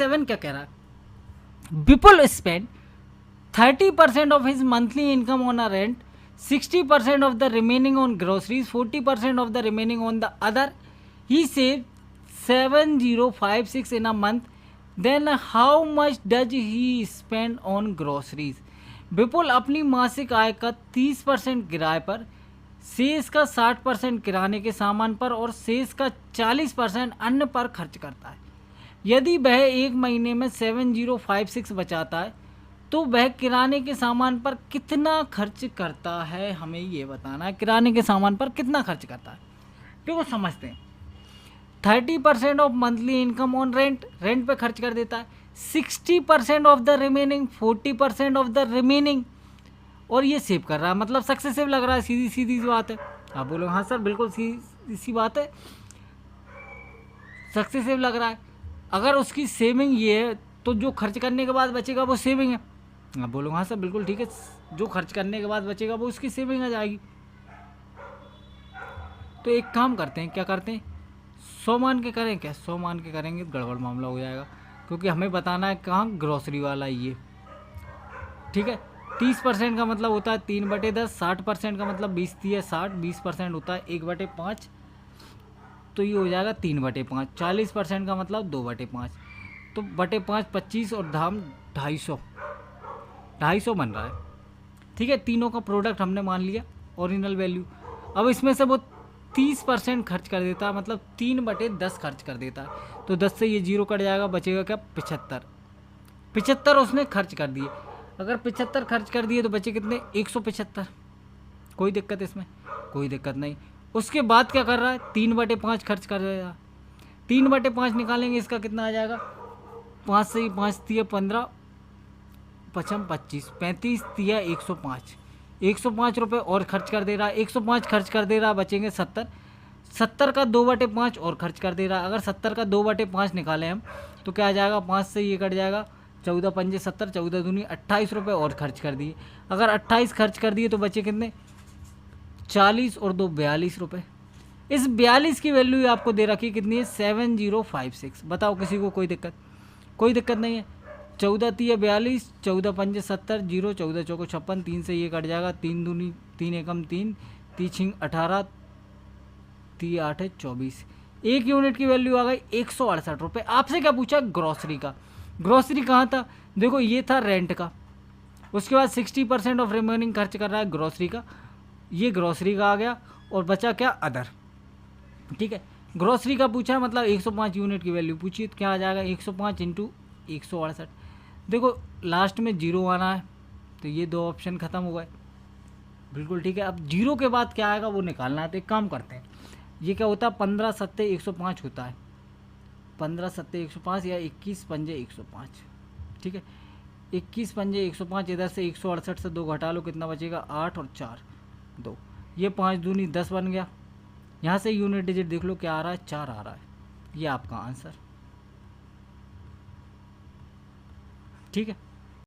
7 क्या कह रहा है, विपुल spend 30% of his monthly income on a rent, 60% of the remaining on groceries, 40% of the remaining on the other. He saved 7056 in a month. Then how much does he spend on groceries? विपुल अपनी मासिक आय का 30% किराए पर, शेष का 60% किराने के सामान पर और शेष का 40% अन्य पर खर्च करता है। यदि वह एक महीने में 7056 बचाता है तो वह किराने के सामान पर कितना खर्च करता है, हमें ये बताना है किराने के सामान पर कितना खर्च करता है। देखो समझते हैं, 30% of monthly income on rent, rent पे खर्च कर देता है, 60% of the remaining, 40% of the remaining, और ये सेव कर रहा है, मतलब सक्सेसिव लग रहा है, सीधी सीधी बात है। आप बोलो हाँ सर बिल्कुल सीधी सी बात है, सक्सेसिव लग रहा है। अगर उसकी सेविंग ये है तो जो खर्च करने के बाद बचेगा वो सेविंग है। आप बोलो हाँ सर बिल्कुल ठीक है, जो खर्च करने के बाद बचेगा वो उसकी सेविंग आ जाएगी। तो एक काम करते हैं, क्या करते हैं, 100 मान के करें क्या, 100 मान के करेंगे तो गड़बड़ मामला हो जाएगा, क्योंकि हमें बताना है कहाँ ग्रोसरी वाला ये, ठीक है। 30% का मतलब होता है 3/10, 60% का मतलब 20×30 = 60, 20% होता है 1/5, तो ये हो जाएगा 3/5, 40% का मतलब 2/5, तो 5 25 और धाम 250 बन रहा है, ठीक है। तीनों का प्रोडक्ट हमने मान लिया ओरिजिनल वैल्यू। अब इसमें से वो 30% खर्च कर देता है, मतलब 3/10 खर्च कर देता है, तो 10 से ये 0 कट जाएगा, बचेगा क्या 75 उसने खर्च कर दिए। अगर 75 खर्च कर दिए तो बचे कितने 175, कोई दिक्कत इसमें, कोई दिक्कत नहीं। उसके बाद क्या कर रहा है 3/5 खर्च कर रहा है, 3/5 निकालेंगे, इसका कितना आ जाएगा, 5 से 5 दिया 15, 5 25, 35 दिया 105, 105 रुपये और खर्च कर दे रहा है, 105 खर्च कर दे रहा है, बचेंगे 70, 70 का 2/5 और खर्च कर दे रहा है। अगर 70 का 2/5 निकालें हम तो क्या आ जाएगा, 5 से ये कट जाएगा, 14 पंजे 70, 14 दूनी 28 रुपये और खर्च कर दिए। अगर 28 खर्च कर दिए तो बचे कितने 40 और 2 42 रुपये। इस 42 की वैल्यू आपको दे रखी कितनी है 7056। बताओ किसी को कोई दिक्कत, कोई दिक्कत नहीं है। 14 3 42, 14 पंजे 70, 0 14 चौको 56, 3 से ये कट जाएगा, 3 दूनी 3 एकम 3, 3 छिंग 18, 3 8 24, एक यूनिट की वैल्यू आ गई 168 रुपये। आपसे क्या पूछा ग्रॉसरी का, ग्रॉसरी कहाँ था, देखो ये था रेंट का, उसके बाद 60% ऑफ रिमेनिंग खर्च कर रहा है ग्रॉसरी का, ये ग्रॉसरी का आ गया, और बचा क्या अदर, ठीक है। ग्रॉसरी का पूछा है मतलब 105 यूनिट की वैल्यू पूछी, तो क्या आ जाएगा 105 इंटू 168। देखो लास्ट में 0 आना है, तो ये 2 ऑप्शन ख़त्म हो गए, बिल्कुल ठीक है। अब 0 के बाद क्या आएगा वो निकालना है, तो एक काम करते हैं, ये क्या होता है 15 7 105 होता है, 15 7 105 या 21 पंजे 105, ठीक है। 21 पंजे 105, इधर से 168 से 2 घटा लो, कितना बचेगा 8 और 4 2, ये 5 दूनी 10 बन गया। यहाँ से यूनिट डिजिट देख लो क्या आ रहा है 4 आ रहा है, ये आपका आंसर, ठीक है।